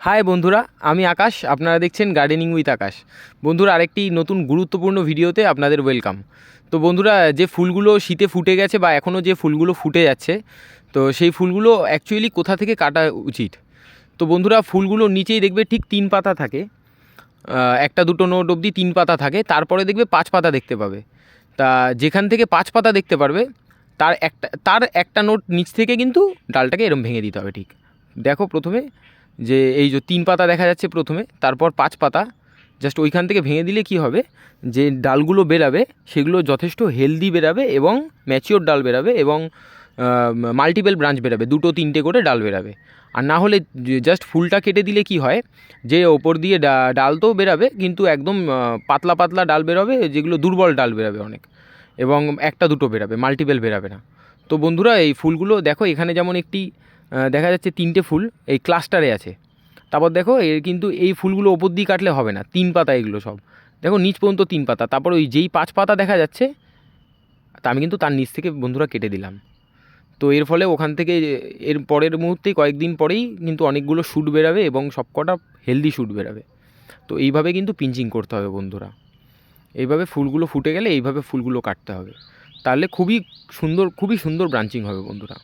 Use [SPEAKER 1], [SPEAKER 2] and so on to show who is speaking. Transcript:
[SPEAKER 1] High বন্ধুরা, আমি আকাশ। আপনারা দেখছেন গার্ডেনিং উইথ আকাশ। বন্ধুরা, আরেকটি নতুন গুরুত্বপূর্ণ ভিডিওতে আপনাদের ওয়েলকাম। তো বন্ধুরা, যে ফুলগুলো শীতে ফুটে গেছে বা এখনও যে ফুলগুলো ফুটে যাচ্ছে, তো সেই ফুলগুলো অ্যাকচুয়ালি কোথা থেকে কাটা উচিত। তো বন্ধুরা, ফুলগুলোর নিচেই দেখবে ঠিক 3 পাতা থাকে, একটা দুটো নোট অবধি 3 পাতা থাকে, তারপরে দেখবে 5 পাতা দেখতে পাবে। তা যেখান থেকে 5 পাতা দেখতে পারবে তার একটা নোট নিচ থেকে কিন্তু ডালটাকে এরম ভেঙে দিতে হবে। ঠিক দেখো, প্রথমে যে এই যে 3 পাতা দেখা যাচ্ছে প্রথমে, তারপর 5 পাতা, জাস্ট ওইখান থেকে ভেঙে দিলে কি হবে, যে ডালগুলো বেরাবে সেগুলো যথেষ্ট হেলদি বেরাবে এবং ম্যাচিওর ডাল বেরাবে এবং মাল্টিপল ব্রাঞ্চ বেরাবে, 2-3টে করে ডাল বেরাবে। আর না হলে জাস্ট ফুলটা কেটে দিলে কি হয়, যে ওপর দিয়ে ডাল তো বেরাবে কিন্তু একদম পাতলা পাতলা ডাল বেরোবে, যেগুলো দুর্বল ডাল বেরাবে অনেক, এবং একটা দুটো বেরাবে, মাল্টিপল বেরাবে না। তো বন্ধুরা, এই ফুলগুলো দেখো, এখানে যেমন একটি দেখা যাচ্ছে 3টে ফুল এই ক্লাস্টারে আছে। তারপর দেখো, এর কিন্তু এই ফুলগুলো ওপর দিয়ে কাটলে হবে না, 3 পাতা এগুলো সব। দেখো নিচ পর্যন্ত 3 পাতা, তারপর ওই যেই 5 পাতা দেখা যাচ্ছে, তা আমি কিন্তু তার নিচ থেকে বন্ধুরা কেটে দিলাম। তো এর ফলে ওখান থেকে এর পরের মুহূর্তেই, কয়েকদিন পরেই কিন্তু অনেকগুলো শ্যুট বেরাবে এবং সবকটা হেলদি শ্যুট বেরাবে। তো এইভাবে কিন্তু পিঞ্চিং করতে হবে বন্ধুরা। এইভাবে ফুলগুলো ফুটে গেলে এইভাবে ফুলগুলো কাটতে হবে, তাহলে খুবই সুন্দর ব্রাঞ্চিং হবে বন্ধুরা।